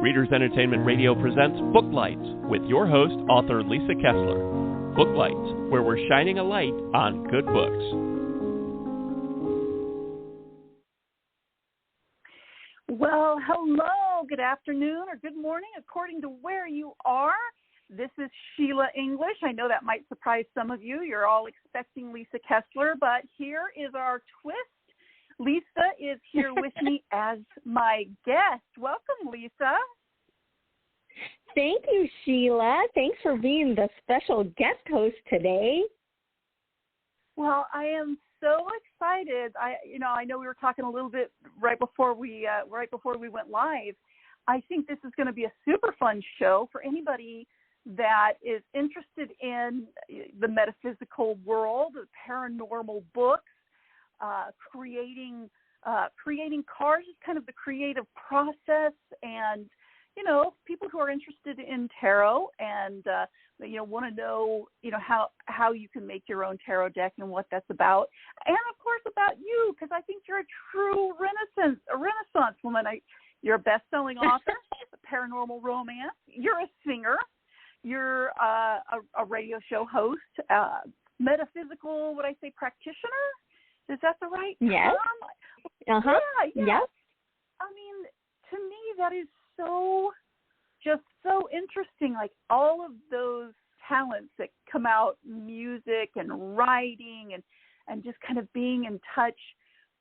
Readers Entertainment Radio presents Book Lights with your host, author Lisa Kessler. Book Lights, where we're shining a light on good books. Well, hello, good afternoon, or good morning, according to where you are. This is Sheila English. I know that might surprise some of you. You're all expecting Lisa Kessler, but here is our twist. Lisa is here with me as my guest. Welcome, Lisa. Thank you, Sheila. Thanks for being the special guest host today. Well, I am so excited. I know we were talking a little bit right before we went live. I think this is going to be a super fun show for anybody that is interested in the metaphysical world, paranormal books. Creating cars is kind of the creative process, and people who are interested in tarot and want to know how you can make your own tarot deck and what that's about, and of course about you, because I think you're a true Renaissance woman. You're a best-selling author, paranormal romance. You're a singer. You're a radio show host, metaphysical, practitioner. Is that the right term? Yes. Uh-huh. Yeah. Yes. I mean, to me, that is so interesting. Like all of those talents that come out, music and writing and just kind of being in touch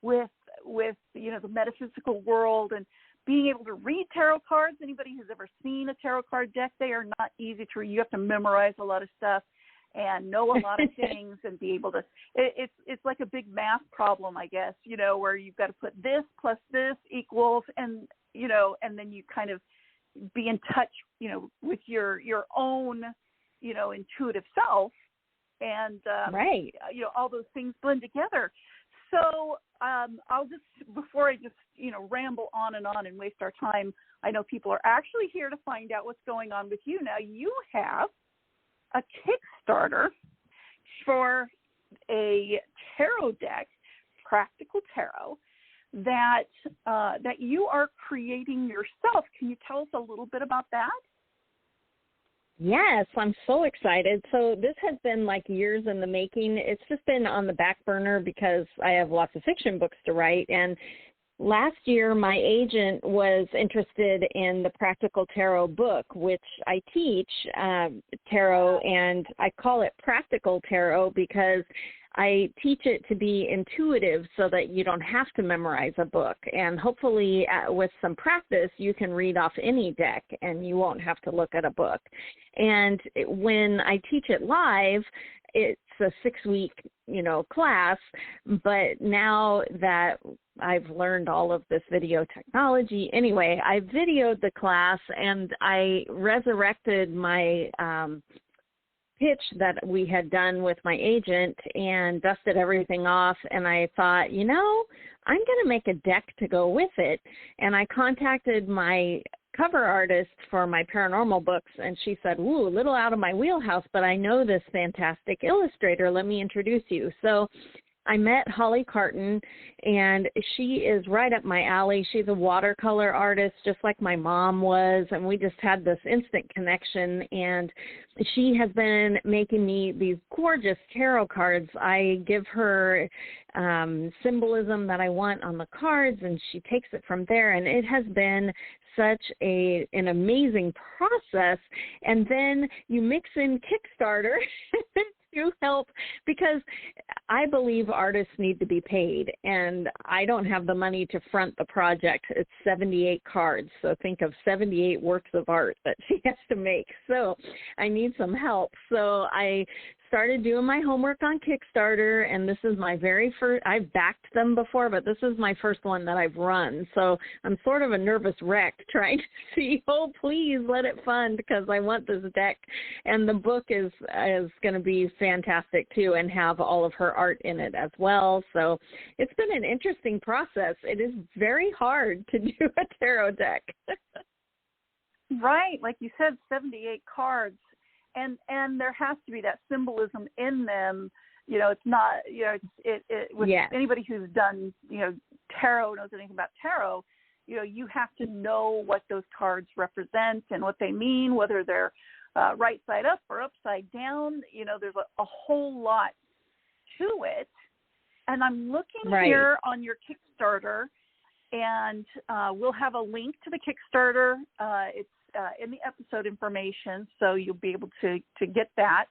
with the metaphysical world and being able to read tarot cards. Anybody who's ever seen a tarot card deck, they are not easy to read. You have to memorize a lot of stuff and know a lot of things and be able to, it's like a big math problem, I guess, where you've got to put this plus this equals, and then you kind of be in touch, with your own, intuitive self, and, right. All those things blend together. So I'll just, before I just, ramble on and waste our time, I know people are actually here to find out what's going on with you. Now, you have a Kickstarter for a tarot deck, Practical Tarot, that you are creating yourself. Can you tell us a little bit about that? Yes, I'm so excited. So this has been like years in the making. It's just been on the back burner because I have lots of fiction books to write. And last year, my agent was interested in the Practical Tarot book, which I teach tarot, and I call it Practical Tarot because I teach it to be intuitive so that you don't have to memorize a book. And hopefully with some practice, you can read off any deck and you won't have to look at a book. And when I teach it live, it's a 6-week, class, but now that I've learned all of this video technology, anyway, I videoed the class and I resurrected my pitch that we had done with my agent and dusted everything off, and I thought, I'm going to make a deck to go with it. And I contacted my cover artist for my paranormal books, and she said, "Ooh, a little out of my wheelhouse, but I know this fantastic illustrator. Let me introduce you." So I met Holly Carton, and she is right up my alley. She's a watercolor artist, just like my mom was, and we just had this instant connection, and she has been making me these gorgeous tarot cards. I give her symbolism that I want on the cards, and she takes it from there, and it has been such an amazing process. And then you mix in Kickstarter to help, because I believe artists need to be paid, and I don't have the money to front the project. It's 78 cards, so think of 78 works of art that she has to make. So I need some help. So I started doing my homework on Kickstarter, and this is my very first. I've backed them before, but this is my first one that I've run. So I'm sort of a nervous wreck trying to see, please let it fund, because I want this deck. And the book is going to be fantastic too, and have all of her art in it as well. So it's been an interesting process. It is very hard to do a tarot deck. Right, like you said, 78 cards. And there has to be that symbolism in them. It's not, with yes. anybody who's done, tarot, knows anything about tarot, you have to know what those cards represent and what they mean, whether they're right side up or upside down. There's a whole lot to it. And I'm looking here on your Kickstarter, and we'll have a link to the Kickstarter. It's in the episode information, so you'll be able to get that.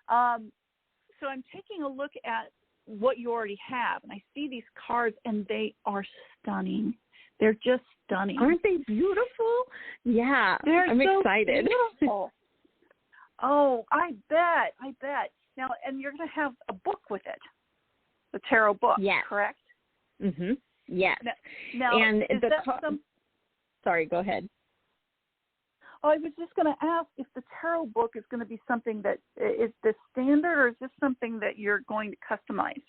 So I'm taking a look at what you already have, and I see these cards, and they are stunning. They're just stunning. Aren't they beautiful? Yeah, I'm so excited. Beautiful. Oh, I bet. Now, and you're going to have a book with it, the tarot book, correct? Mm-hmm. Yes. Now and is that Sorry, go ahead. Oh, I was just going to ask if the tarot book is going to be something that is the standard, or is this something that you're going to customize?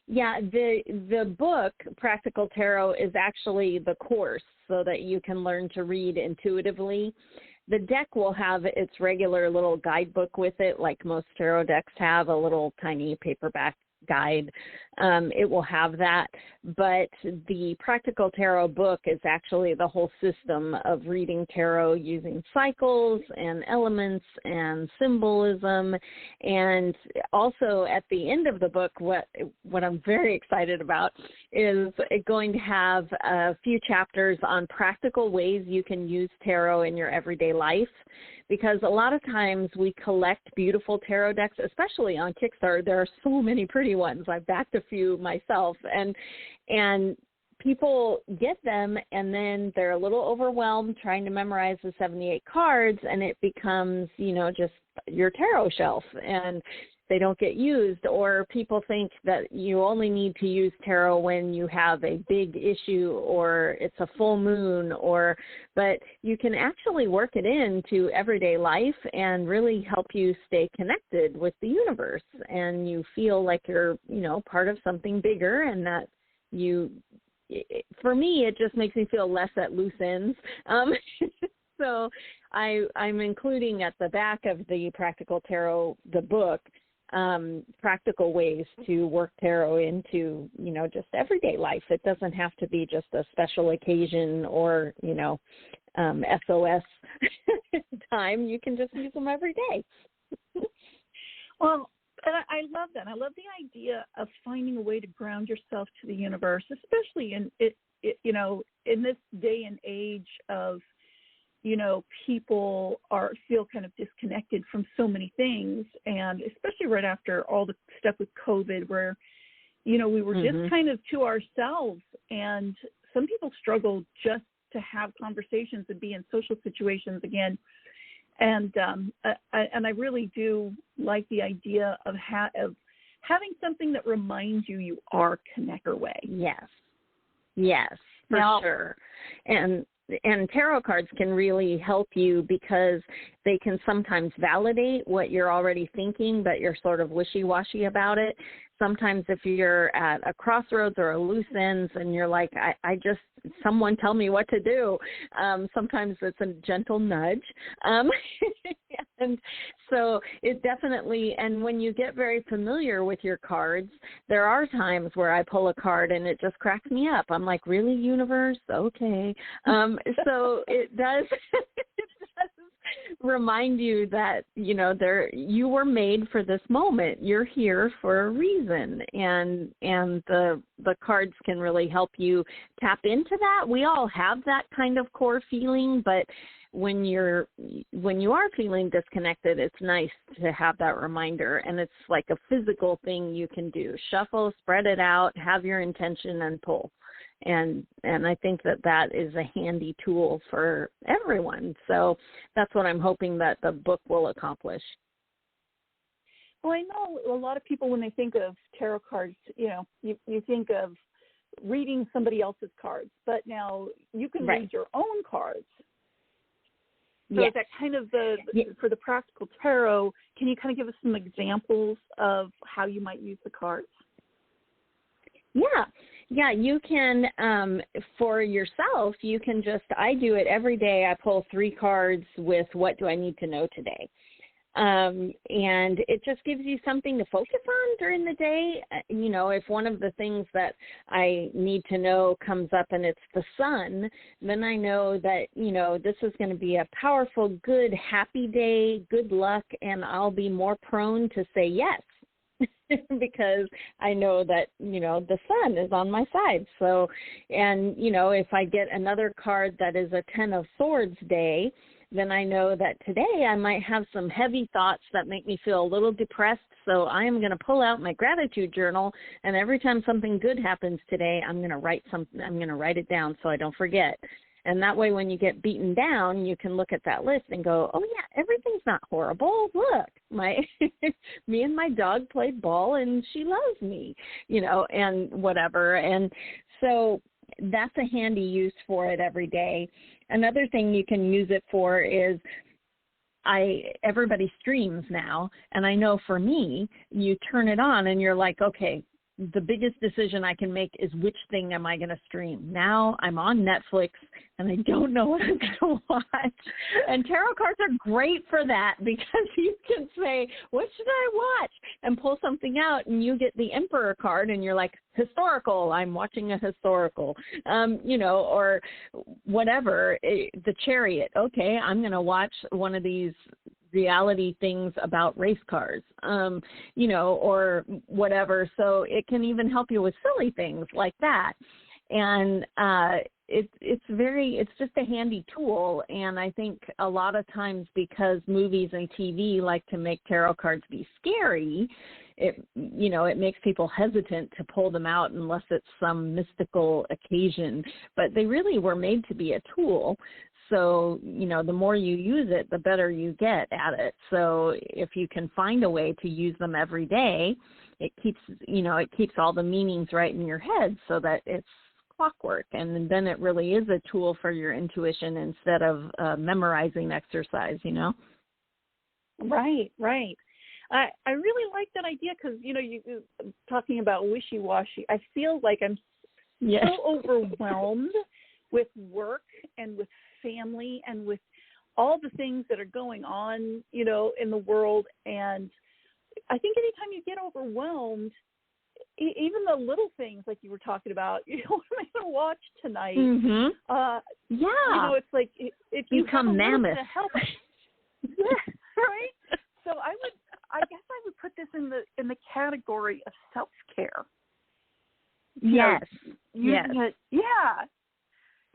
Yeah, the book, Practical Tarot, is actually the course so that you can learn to read intuitively. The deck will have its regular little guidebook with it, like most tarot decks have, a little tiny paperback guide. It will have that, but the Practical Tarot book is actually the whole system of reading tarot using cycles and elements and symbolism. And also at the end of the book, what I'm very excited about is going to have a few chapters on practical ways you can use tarot in your everyday life. Because a lot of times we collect beautiful tarot decks, especially on Kickstarter. There are so many pretty ones. I've backed a few myself, and people get them, and then they're a little overwhelmed trying to memorize the 78 cards, and it becomes, just your tarot shelf, and they don't get used. Or people think that you only need to use tarot when you have a big issue or it's a full moon, but you can actually work it into everyday life and really help you stay connected with the universe, and you feel like you're, part of something bigger, and that for me, it just makes me feel less at loose ends. So I'm including at the back of the Practical Tarot, the book, practical ways to work tarot into, just everyday life. It doesn't have to be just a special occasion or, SOS time. You can just use them every day. Well, and I love that. I love the idea of finding a way to ground yourself to the universe, especially in in this day and age of, people feel kind of disconnected from so many things, and especially right after all the stuff with COVID, where, we were just kind of to ourselves, and some people struggle just to have conversations and be in social situations again. And I really do like the idea of having something that reminds you are connected way. Yes, for sure. And tarot cards can really help you because they can sometimes validate what you're already thinking, but you're sort of wishy-washy about it. Sometimes if you're at a crossroads or a loose ends and you're like, I just, someone tell me what to do. Sometimes it's a gentle nudge. And so it definitely, and when you get very familiar with your cards, there are times where I pull a card and it just cracks me up. I'm like, really, universe? Okay. So it does, remind you that, you were made for this moment. You're here for a reason. And the cards can really help you tap into that. We all have that kind of core feeling, but when you are feeling disconnected, it's nice to have that reminder. And it's like a physical thing you can do. Shuffle, spread it out, have your intention, and pull. And I think that is a handy tool for everyone. So that's what I'm hoping that the book will accomplish. Well, I know a lot of people, when they think of tarot cards, you think of reading somebody else's cards, but now you can read your own cards. So is that kind of for the Practical Tarot, can you kind of give us some examples of how you might use the cards? Yeah, you can, for yourself, you can I do it every day. I pull 3 cards with what do I need to know today. And it just gives you something to focus on during the day. You know, if one of the things that I need to know comes up and it's the sun, then I know that, you know, this is going to be a powerful, good, happy day, good luck, and I'll be more prone to say yes. Because I know that, you know, the sun is on my side. So, and, you know, if I get another card that is a 10 of Swords day, then I know that today I might have some heavy thoughts that make me feel a little depressed. So I am going to pull out my gratitude journal, and every time something good happens today, I'm going to write it down so I don't forget. And that way, when you get beaten down, you can look at that list and go, oh, yeah, everything's not horrible. Look, me and my dog played ball, and she loves me, you know, and whatever. And so that's a handy use for it every day. Another thing you can use it for is everybody streams now. And I know for me, you turn it on and you're like, okay, the biggest decision I can make is which thing am I going to stream. Now I'm on Netflix and I don't know what I'm going to watch. And tarot cards are great for that because you can say, what should I watch? And pull something out and you get the Emperor card and you're like, historical, I'm watching a historical, you know, or whatever, the Chariot. Okay, I'm going to watch one of these reality things about race cars, you know, or whatever. So it can even help you with silly things like that. And it's just a handy tool. And I think a lot of times because movies and TV like to make tarot cards be scary, it makes people hesitant to pull them out unless it's some mystical occasion. But they really were made to be a tool. So, you know, the more you use it, the better you get at it. So if you can find a way to use them every day, it keeps all the meanings right in your head so that it's clockwork. And then it really is a tool for your intuition instead of memorizing exercise, you know? Right. I really like that idea because, you know, you talking about wishy-washy. I feel like I'm so overwhelmed with work and with family and with all the things that are going on, you know, in the world. And I think anytime you get overwhelmed, even the little things like you were talking about, you know, what am I going to watch tonight? Mm-hmm. You know, it's like if you become mammoth. To help, yeah, right. So I guess I would put this in the category of self-care. Yes. Yes.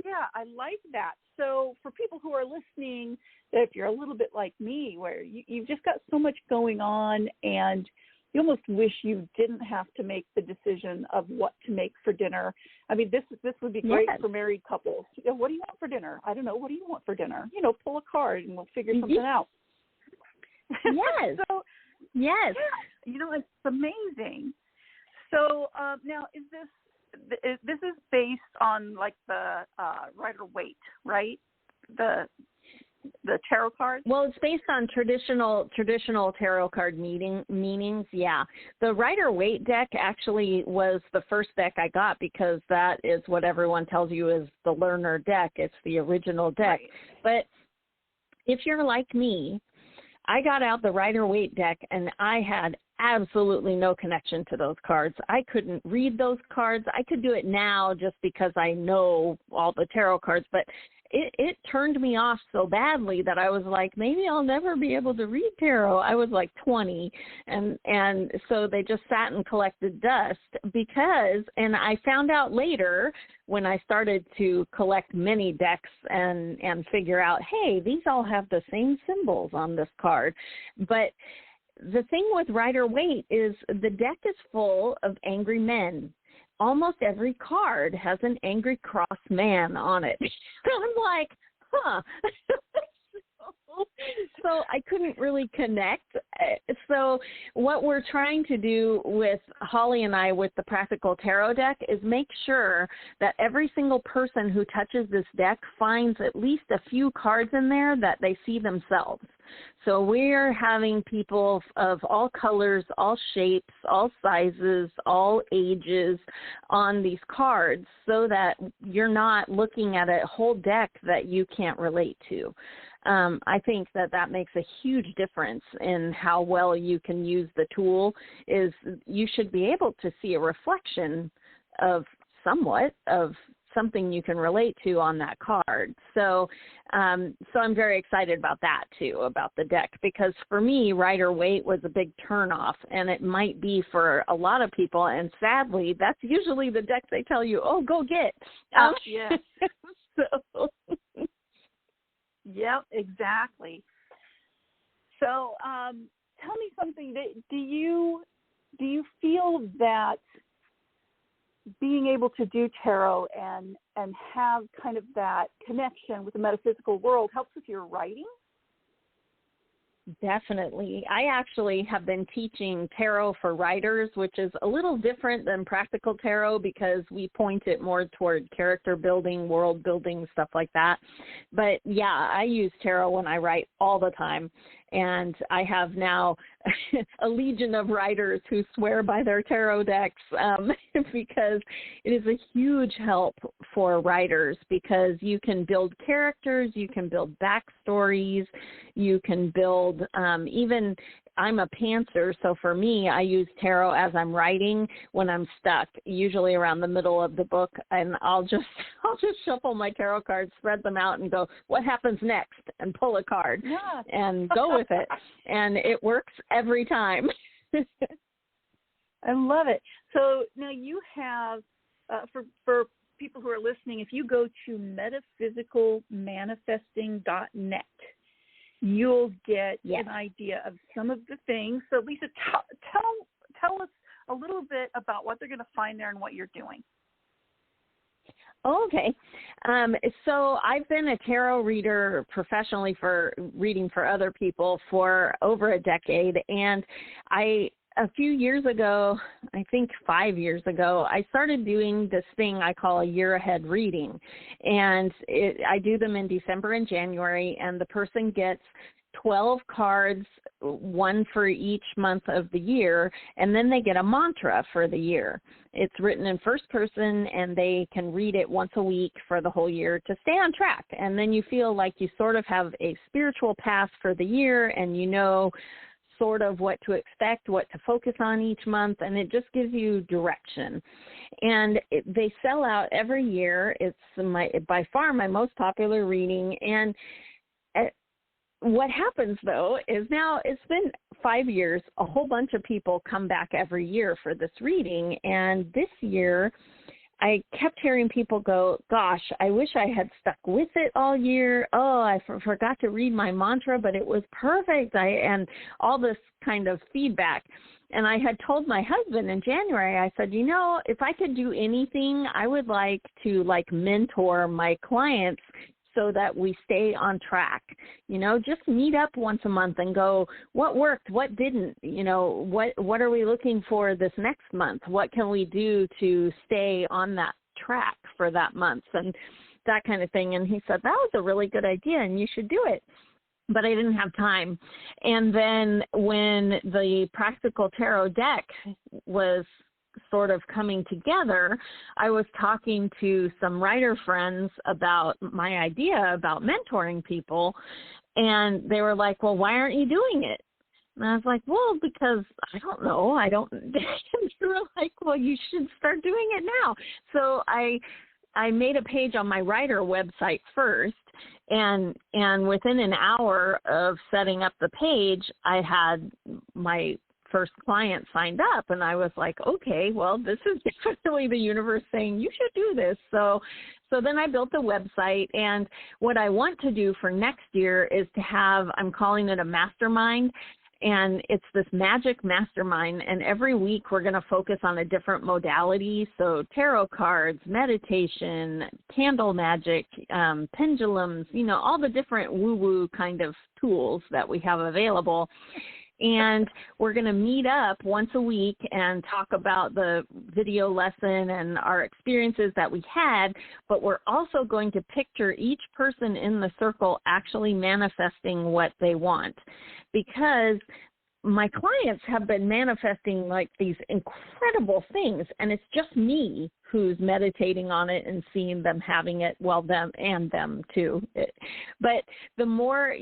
Yeah, I like that. So for people who are listening, if you're a little bit like me, where you've just got so much going on and you almost wish you didn't have to make the decision of what to make for dinner. I mean, this would be great for married couples. You know, what do you want for dinner? I don't know. What do you want for dinner? You know, pull a card and we'll figure something out. Yes. Yes. Yeah, you know, it's amazing. So now this is based on like the Rider-Waite, right? The tarot cards? Well, it's based on traditional tarot card meanings, yeah. The Rider-Waite deck actually was the first deck I got because that is what everyone tells you is the learner deck. It's the original deck. Right. But if you're like me, I got out the Rider-Waite deck and I had absolutely no connection to those cards. I couldn't read those cards. I could do it now just because I know all the tarot cards, but it turned me off so badly that I was like, maybe I'll never be able to read tarot. I was like 20, and so they just sat and collected dust and I found out later when I started to collect many decks and figure out, hey, these all have the same symbols on this card. But the thing with Rider-Waite is the deck is full of angry men. Almost every card has an angry cross man on it. I'm like, huh. So I couldn't really connect. So what we're trying to do with Holly and I with the Practical Tarot deck is make sure that every single person who touches this deck finds at least a few cards in there that they see themselves. So we're having people of all colors, all shapes, all sizes, all ages on these cards so that you're not looking at a whole deck that you can't relate to. I think that makes a huge difference in how well you can use the tool. Is you should be able to see a reflection of somewhat of something you can relate to on that card. So I'm very excited about that too, about the deck, because for me, Rider-Waite was a big turnoff, and it might be for a lot of people. And sadly, that's usually the deck they tell you, oh, go get. Yes. So. Yep, exactly. So tell me something. Do you feel that being able to do tarot and have kind of that connection with the metaphysical world helps with your writing? Definitely. I actually have been teaching tarot for writers, which is a little different than practical tarot because we point it more toward character building, world building, stuff like that. But yeah, I use tarot when I write all the time. And I have now a legion of writers who swear by their tarot decks because it is a huge help for writers, because you can build characters, you can build backstories, you can build even. I'm a pantser, so for me, I use tarot as I'm writing when I'm stuck, usually around the middle of the book, and I'll just shuffle my tarot cards, spread them out, and go, what happens next? And pull a card and go with it, and it works every time. I love it. So now you have, for people who are listening, if you go to metaphysicalmanifesting.net, you'll get an idea of some of the things. So Lisa, tell us a little bit about what they're going to find there and what you're doing. Okay. So I've been a tarot reader professionally for reading for other people for over a decade. And a few years ago, I think 5 years ago, I started doing this thing I call a year ahead reading. And I do them in December and January, and the person gets 12 cards, one for each month of the year, and then they get a mantra for the year. It's written in first person, and they can read it once a week for the whole year to stay on track. And then you feel like you sort of have a spiritual path for the year, and you know sort of what to expect, what to focus on each month, and it just gives you direction. And they sell out every year. It's by far my most popular reading. And what happens, though, is now it's been 5 years. A whole bunch of people come back every year for this reading. And this year, I kept hearing people go, gosh, I wish I had stuck with it all year. Oh, I forgot to read my mantra, but it was perfect. And all this kind of feedback. And I had told my husband in January, I said, if I could do anything, I would like to mentor my clients so that we stay on track. Just meet up once a month and go, what worked, what didn't, what are we looking for this next month? What can we do to stay on that track for that month, and that kind of thing. And he said, that was a really good idea and you should do it. But I didn't have time. And then when the Practical Tarot deck was sort of coming together, I was talking to some writer friends about my idea about mentoring people, and they were like, well, why aren't you doing it? And I was like, well, because I don't know. They were like, well, you should start doing it now. So I made a page on my writer website first, and within an hour of setting up the page, I had my first client signed up, and I was like, okay, well, this is definitely the universe saying you should do this. So then I built the website, and what I want to do for next year is to have, I'm calling it a mastermind, and it's this magic mastermind, and every week we're going to focus on a different modality, so tarot cards, meditation, candle magic, pendulums, all the different woo-woo kind of tools that we have available. And we're going to meet up once a week and talk about the video lesson and our experiences that we had, but we're also going to picture each person in the circle actually manifesting what they want, because my clients have been manifesting like these incredible things, and it's just me who's meditating on it and seeing them having it, well, them too. But the more,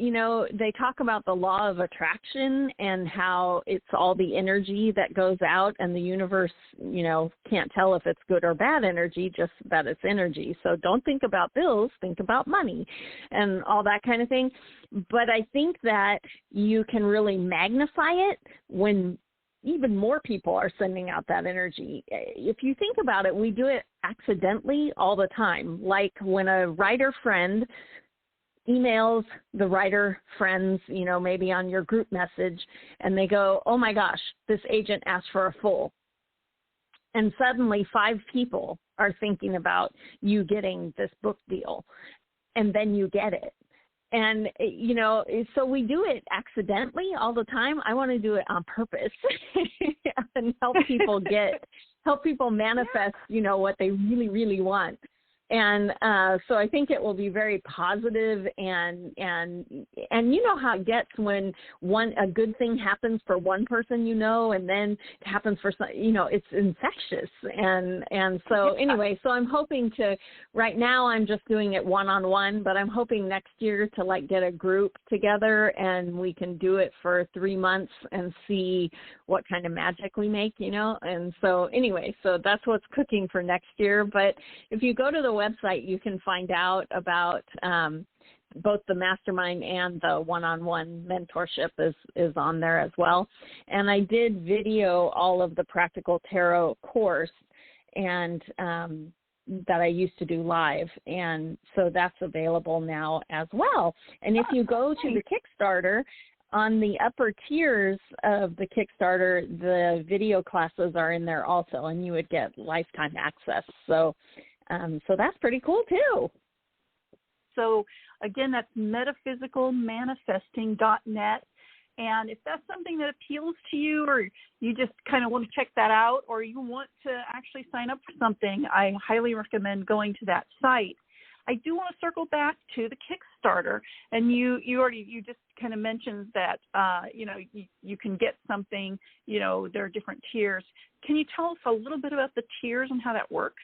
they talk about the law of attraction and how it's all the energy that goes out, and the universe, can't tell if it's good or bad energy, just that it's energy. So don't think about bills, think about money and all that kind of thing. But I think that you can really magnify it when even more people are sending out that energy. If you think about it, we do it accidentally all the time. Like when a writer friend emails the writer friends, maybe on your group message, and they go, oh my gosh, this agent asked for a full. And suddenly 5 people are thinking about you getting this book deal, and then you get it. And, so we do it accidentally all the time. I want to do it on purpose and help people manifest, what they really, really want. And so I think it will be very positive, and you know how it gets when a good thing happens for one person, and then it happens for some, it's infectious. And so anyway, so I'm hoping to, right now I'm just doing it one-on-one, but I'm hoping next year to get a group together and we can do it for 3 months and see what kind of magic we make, And so anyway, so that's what's cooking for next year. But if you go to the website, you can find out about both the mastermind and the one-on-one mentorship is on there as well. And I did video all of the Practical Tarot course and that I used to do live, and so that's available now as well. And if you go to the Kickstarter, on the upper tiers of the Kickstarter, the video classes are in there also, and you would get lifetime access. So that's pretty cool too. So again, that's metaphysicalmanifesting.net. And if that's something that appeals to you, or you just kind of want to check that out, or you want to actually sign up for something, I highly recommend going to that site. I do want to circle back to the Kickstarter, and you just kind of mentioned that you can get something, there are different tiers. Can you tell us a little bit about the tiers and how that works?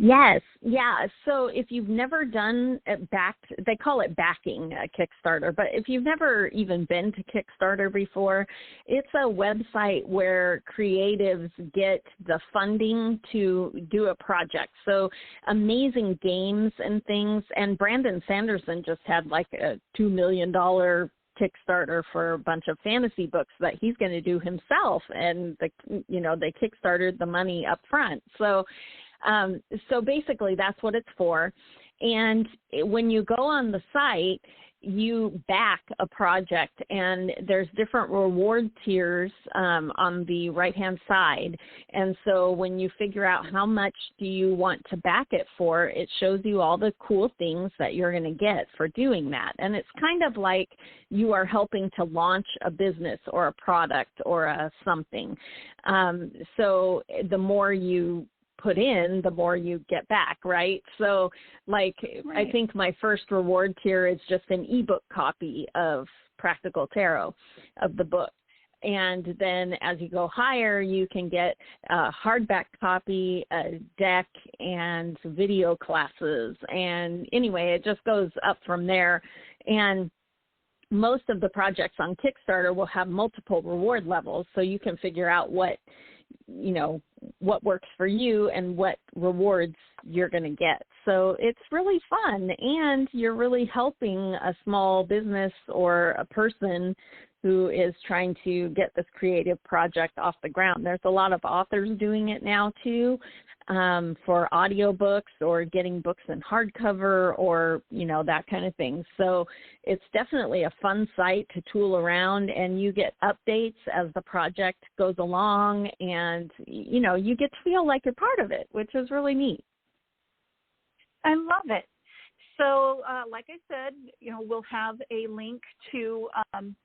Yes. Yeah. So if you've never done they call it backing Kickstarter, but if you've never even been to Kickstarter before, it's a website where creatives get the funding to do a project. So amazing games and things. And Brandon Sanderson just had a $2 million Kickstarter for a bunch of fantasy books that he's going to do himself. And they Kickstarted the money up front. So basically that's what it's for. And when you go on the site, you back a project, and there's different reward tiers on the right-hand side. And so when you figure out how much do you want to back it for, it shows you all the cool things that you're going to get for doing that. And it's kind of like you are helping to launch a business or a product or something. So the more you put in, the more you get back, right? So right. I think my first reward tier is just an ebook copy of Practical Tarot, of the book. And then as you go higher, you can get a hardback copy, a deck, and video classes. And anyway, it just goes up from there. And most of the projects on Kickstarter will have multiple reward levels, so you can figure out what works for you and what rewards you're going to get. So it's really fun, and you're really helping a small business or a person who is trying to get this creative project off the ground. There's a lot of authors doing it now too, for audiobooks or getting books in hardcover or, that kind of thing. So it's definitely a fun site to tool around, and you get updates as the project goes along, and, you get to feel like you're part of it, which is really neat. I love it. So, like I said, we'll have a link to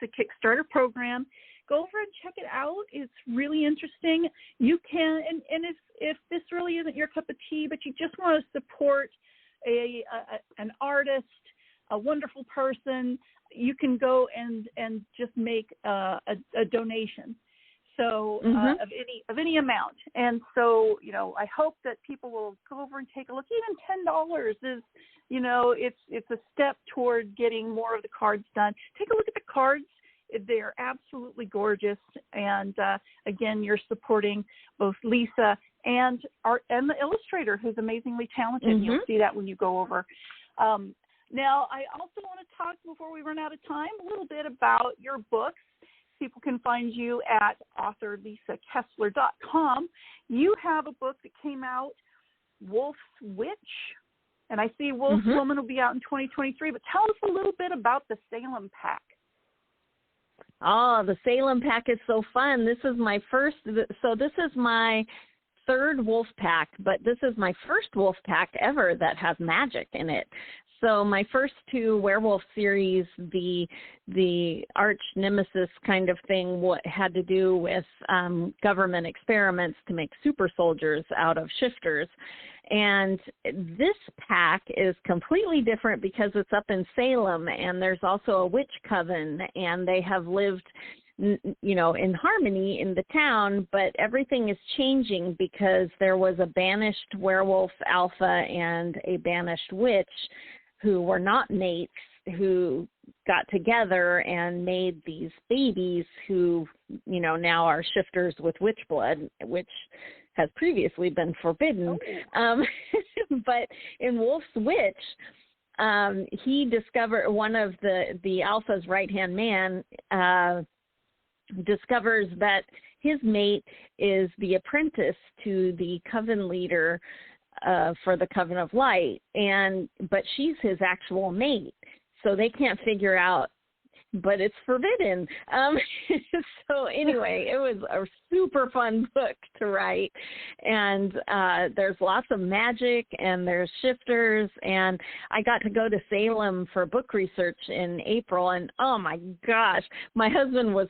the Kickstarter program. Go over and check it out. It's really interesting. You can, and if this really isn't your cup of tea, but you just want to support an artist, a wonderful person, you can go and just make a donation. So of any amount. And so, I hope that people will go over and take a look. Even $10 is, it's a step toward getting more of the cards done. Take a look at the cards. They're absolutely gorgeous. And again, you're supporting both Lisa and the illustrator, who's amazingly talented. Mm-hmm. You'll see that when you go over. Now, I also want to talk, before we run out of time, a little bit about your books. People can find you at authorlisakessler.com. You have a book that came out, Wolf's Witch, and I see Wolf's Woman will be out in 2023. But tell us a little bit about the Salem Pack. Oh, the Salem Pack is so fun. This is my first. So this is my third wolf pack, but this is my first wolf pack ever that has magic in it. So my first two werewolf series, the arch nemesis kind of thing, what had to do with government experiments to make super soldiers out of shifters. And this pack is completely different because it's up in Salem, and there's also a witch coven, and they have lived, in harmony in the town, but everything is changing because there was a banished werewolf alpha and a banished witch who were not mates, who got together and made these babies who, now are shifters with witch blood, which has previously been forbidden. But in Wolf's Witch, he discovered, one of the alpha's right-hand man discovers that his mate is the apprentice to the coven leader for the Coven of Light, but she's his actual mate, so they can't figure out, but it's forbidden. So anyway, it was a super fun book to write, and there's lots of magic, and there's shifters, and I got to go to Salem for book research in April, and oh my gosh, my husband was,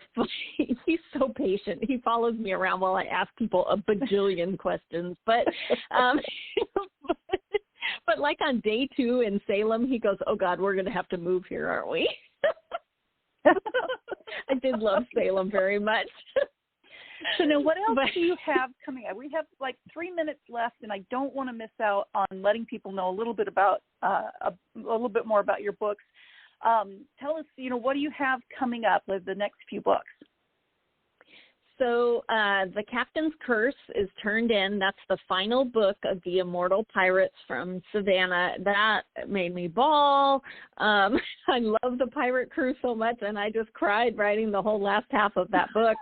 he's so patient. He follows me around while I ask people a bajillion questions, but but like on day 2 in Salem, he goes, oh God, we're going to have to move here, aren't we? I did love Salem very much. So now, what else do you have coming up? We have like 3 minutes left, and I don't want to miss out on letting people know a little bit about a little bit more about your books. Tell us, what do you have coming up with the next few books? So The Captain's Curse is turned in. That's the final book of the Immortal Pirates from Savannah. That made me bawl. I love the pirate crew so much, and I just cried writing the whole last half of that book.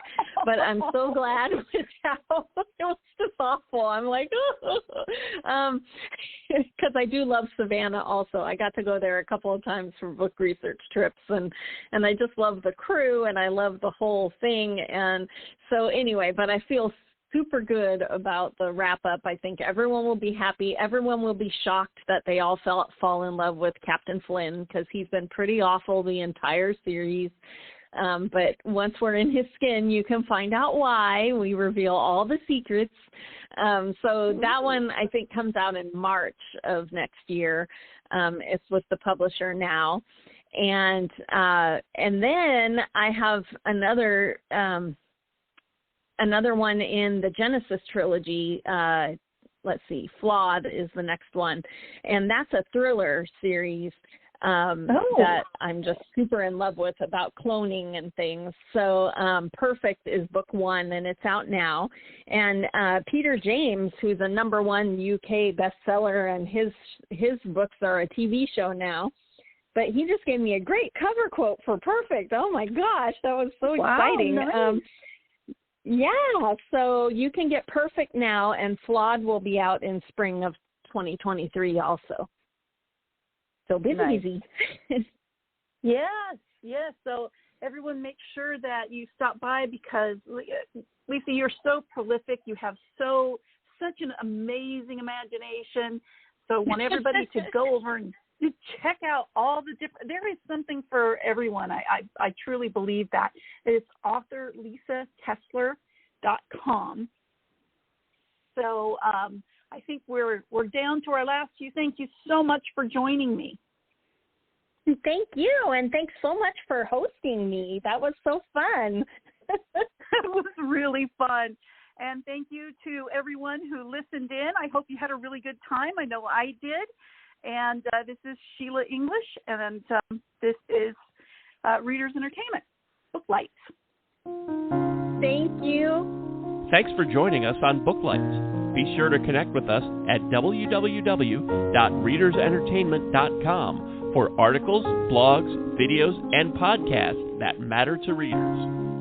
But I'm so glad with how it was just awful. I'm like, because I do love Savannah also. I got to go there a couple of times for book research trips, and I just love the crew, and I love the whole thing. And so anyway, but I feel super good about the wrap-up. I think everyone will be happy. Everyone will be shocked that they all fall in love with Captain Flynn, because he's been pretty awful the entire series. But once we're in his skin, you can find out why. We reveal all the secrets. So that one, I think, comes out in March of next year. It's with the publisher now. And then I have another one in the Genesis trilogy. Let's see, Flawed is the next one. And that's a thriller series that I'm just super in love with, about cloning and things. So Perfect is book 1, and it's out now. And Peter James, who's a #1 UK bestseller, and his books are a TV show now. But he just gave me a great cover quote for Perfect. Oh, my gosh, that was so exciting. Nice. Yeah, so you can get Perfect now, and Flawed will be out in spring of 2023 also. So busy. Yes. So everyone make sure that you stop by, because, Lisa, you're so prolific. You have such an amazing imagination. So I want everybody to go over and check out all the different, there is something for everyone. I truly believe that. It's authorlisakessler.com. So I think we're down to our last few. Thank you so much for joining me. Thank you, and thanks so much for hosting me. That was so fun. It was really fun. And thank you to everyone who listened in. I hope you had a really good time. I know I did. And this is Sheila English, and this is Readers Entertainment, Booklights. Thank you. Thanks for joining us on Booklights. Be sure to connect with us at www.readersentertainment.com for articles, blogs, videos, and podcasts that matter to readers.